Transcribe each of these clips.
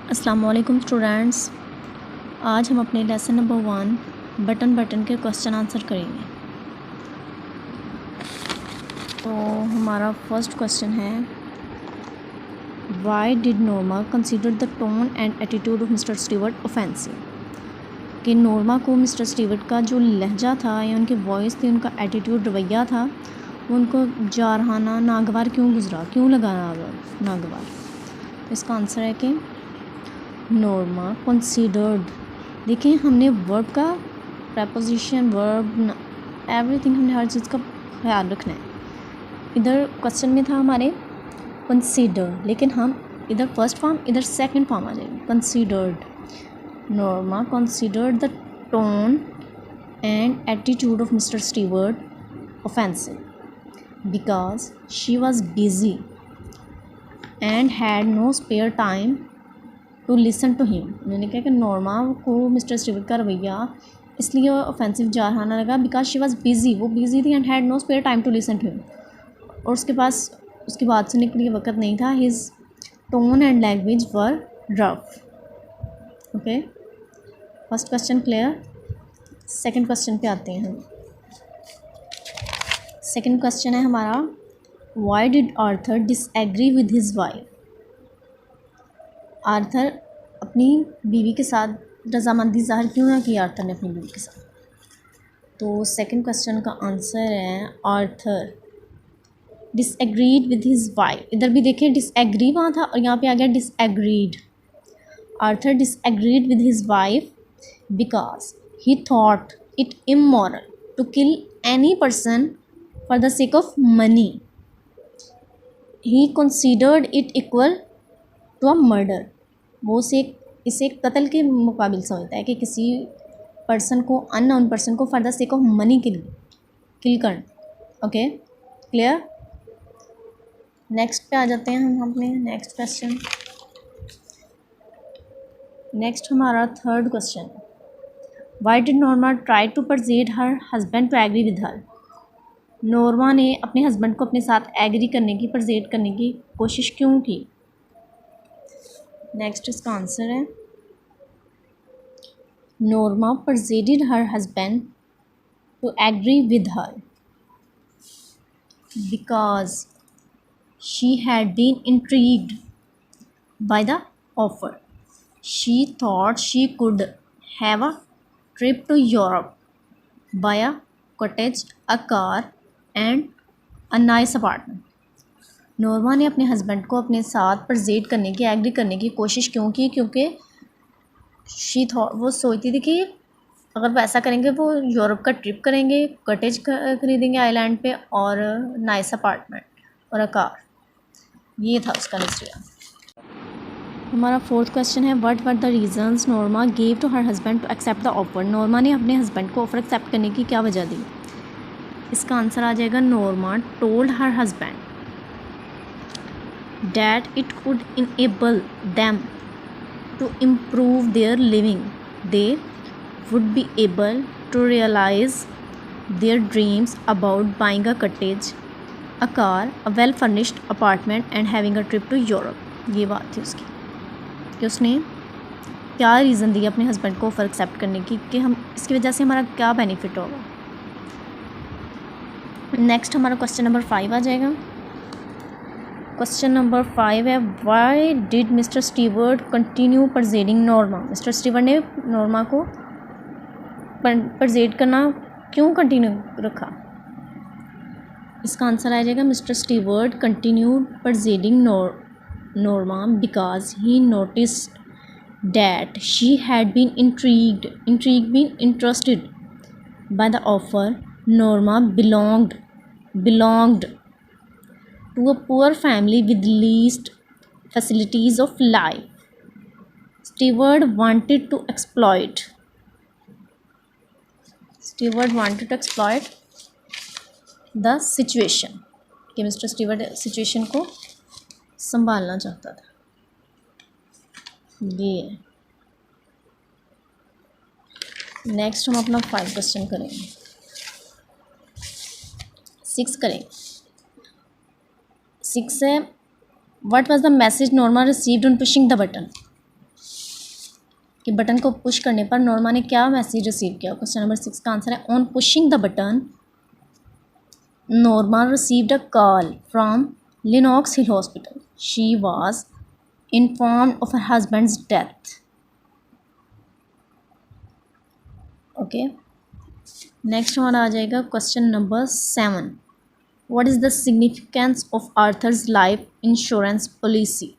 अस्सलाम वालेकुम स्टूडेंट्स। आज हम अपने लेसन नंबर 1 बटन के क्वेश्चन आंसर करेंगे। तो हमारा फर्स्ट क्वेश्चन है, why did Norma consider the tone and attitude of mister Stewart offensive. कि नोरमा को मिस्टर स्टीवर्ट का जो लहजा था या उनकी वॉइस थी, उनका एटीट्यूड रवैया था, वो उनको जारहाना नागवार क्यों लगा नागवार। तो इसका आंसर है कि नोरमा कंसीडर्ड। देखिए, हमने वर्ब का प्रपोजिशन, वर्ब, एवरीथिंग, हमने हर चीज़ का ख्याल रखना है। इधर क्वेश्चन में था हमारे कंसीडर, लेकिन हम इधर फर्स्ट फॉर्म, इधर सेकंड फॉर्म आ जाएगी considered. Norma considered the tone and attitude of mister Stewart offensive because she was busy and had no spare time to listen to him. उन्होंने कहा कि नोरमा को मिस्टर स्टीवर्ट का रवैया इसलिए ऑफेंसिव जारहाना लगा बिकॉज शी वॉज बिजी, वो बिजी थी, and had no spare time to listen to him, और उसके पास उसकी बात सुनने के लिए वक्त नहीं था। His tone and language were rough. Okay, first question clear. Second question पे आते हैं हम। सेकंड क्वेश्चन है हमारा, why did Arthur disagree with his wife. Arthur अपनी बीवी के साथ रजामंदी ज़ाहिर क्यों ना की आर्थर ने अपनी बीवी के साथ। तो सेकंड क्वेश्चन का आंसर है, Arthur disagreed with his wife. इधर भी देखिए डिसएग्री वहाँ था और यहाँ पे आ गया disagreed. Arthur disagreed with his wife because he thought it immoral to kill any person for the sake of money. He considered it equal to a murder. वो इसे कत्ल के मुकाबिल समझता है कि किसी पर्सन को, अननोन पर्सन को, for the sake of money के लिए किल कर। Okay, clear. नेक्स्ट पे आ जाते हैं हम अपने नेक्स्ट क्वेश्चन। नेक्स्ट हमारा third question, why did Norma try to persuade her husband to agree with her. Norma ने अपने हस्बैंड को अपने साथ एग्री करने की, परsuade करने की कोशिश क्यों की। नेक्स्ट इसका आंसर है, Norma persuaded her husband to agree with her because she had been intrigued by the offer. She thought she could have a trip to Europe by a cottage, a car and a nice apartment. नोरमा ने अपने husband को अपने साथ परsuade करने की, agree करने की कोशिश क्यों की, क्योंकि शी थॉट, वो सोचती थी कि अगर वैसा करेंगे वो यूरोप का ट्रिप करेंगे, कॉटेज खरीदेंगे आइलैंड पे, और नाइस अपार्टमेंट और अ कार। ये था उसका नजरिया। हमारा फोर्थ क्वेश्चन है, what were the reasons Norma gave to her husband to accept the offer. Norma ने अपने हस्बैंड को ऑफर एक्सेप्ट करने की क्या वजह दी। इसका आंसर आ जाएगा, Norma told her husband that it could enable them to improve their living. They would be able to realize their dreams about buying a cottage, a car, a well-furnished apartment and having a trip to Europe. ये बात थी उसकी कि उसने क्या reason दिया अपने husband को ऑफर एक्सेप्ट करने की कि हम इसकी वजह से हमारा क्या बेनिफिट होगा। नेक्स्ट हमारा क्वेश्चन नंबर 5 आ जाएगा। क्वेश्चन नंबर 5 है, why did mister Stewart continue persuading Norma. Mister Stewart ने नोरमा को परsuade करना क्यों कंटिन्यू रखा। इसका आंसर आ जाएगा, mister Stewart continue persuading Norma because he noticed that she had been interested by the offer. Norma belonged to a poor family with least facilities of life. Stewart wanted to exploit the situation, कि mister Stewart situation को संभालना चाहता था। ये next हम अपना 5 question करेंगे, 6 करेंगे। 6 है, what was the message Norma received on pushing the button. कि बटन को पुश करने पर नॉर्मा ने क्या मैसेज रिसीव किया। क्वेश्चन नंबर 6 का आंसर है on pushing the button Norma received a call from Lenox Hill hospital. She was informed of her husband's death. Okay, next हमारा आ जाएगा question number 7। What is the significance of Arthur's life insurance policy.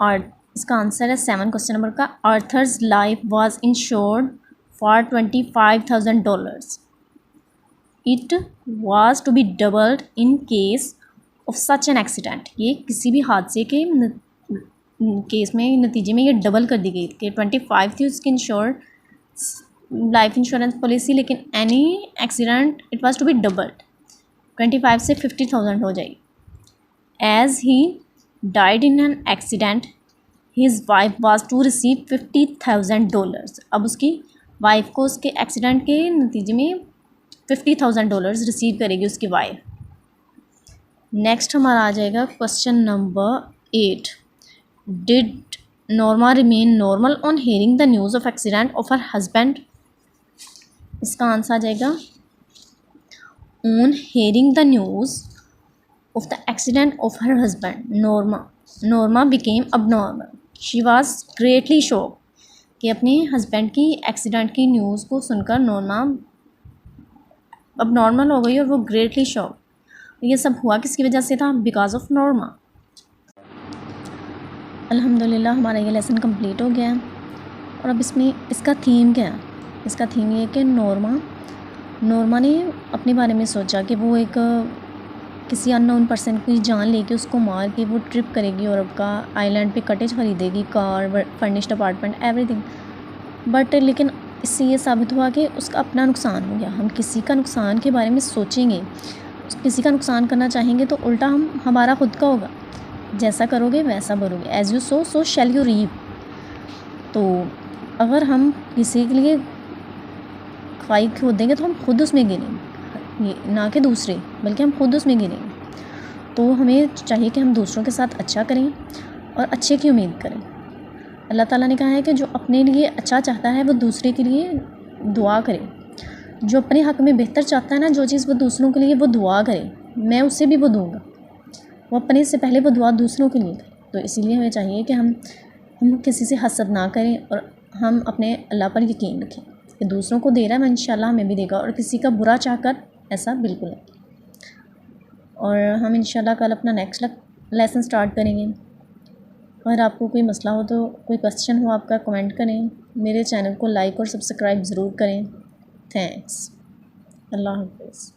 और इसका answer है 7 question number का, Arthur's life was insured for $25,000। It was to be doubled in case of such an accident. ये किसी भी हादसे के केस में नतीजे में ये डबल कर दी गई कि 25 थी उसकी इंश्योर्ड लाइफ इंश्योरेंस पॉलिसी, लेकिन any accident it was to be doubled, 25 से 50,000 हो जाएगी। As he died in an accident his wife was to receive $50,000। अब उसकी वाइफ को उसके एक्सीडेंट के नतीजे में $50,000 रिसीव करेगी उसकी वाइफ। नेक्स्ट हमारा आ जाएगा question number 8। Did Norma remain normal on hearing the news of accident of her husband. इसका आंसर आ जाएगा on hearing the news of the accident of her husband Norma became abnormal. She was greatly shock कि अपने husband की accident की news को सुनकर Norma अब नॉर्मल हो गई और वो ग्रेटली शॉक। ये सब हुआ किसकी वजह से था? Because of Norma. अल्हम्दुलिल्लाह हमारा ये लेसन कंप्लीट हो गया है। और अब इसमें इसका थीम क्या है? इसका थीम ये है कि नॉर्मा ने अपने बारे में सोचा कि वो एक किसी अननोन पर्सन की जान लेके उसको मार के वो ट्रिप करेगी यूरोप का, आइलैंड पे कटेज ख़रीदेगी, car, furnished apartment, everything. But लेकिन इससे ये साबित हुआ कि उसका अपना नुकसान हो गया। हम किसी का नुकसान के बारे में सोचेंगे, किसी का नुकसान करना चाहेंगे तो उल्टा हमारा खुद का होगा। जैसा करोगे वैसा भरोगे, as you sow shall you reap. तो अगर हम किसी के लिए खाई खोदेंगे तो हम खुद उसमें गिरेंगे, ये ना कि दूसरे, बल्कि हम खुद उसमें गिरेंगे। तो हमें चाहिए कि हम दूसरों के साथ अच्छा करें और अच्छे की उम्मीद करें। अल्लाह ताला ने कहा है कि जो अपने लिए अच्छा चाहता है वो दूसरे के लिए दुआ करे। जो अपने हक़ में बेहतर चाहता है ना, जो चीज़ वो दूसरों के लिए वो दुआ करे, मैं उससे भी वो दूँगा। वो अपने से पहले वो दुआ दूसरों के लिए करे। तो इसीलिए हमें चाहिए कि हम किसी से हसद ना करें और हम अपने अल्लाह पर यकीन रखें कि दूसरों को दे रहा है मैं इंशाल्लाह हमें भी देगा, और किसी का बुरा चाहकर ऐसा बिल्कुल नहीं। और हम इंशाल्लाह कल अपना नेक्स्ट लेसन स्टार्ट करेंगे। अगर आपको कोई मसला हो तो कोई क्वेश्चन हो आपका, कमेंट करें। मेरे चैनल को लाइक और सब्सक्राइब ज़रूर करें। थैंक्स। अल्लाह हाफ़िज़।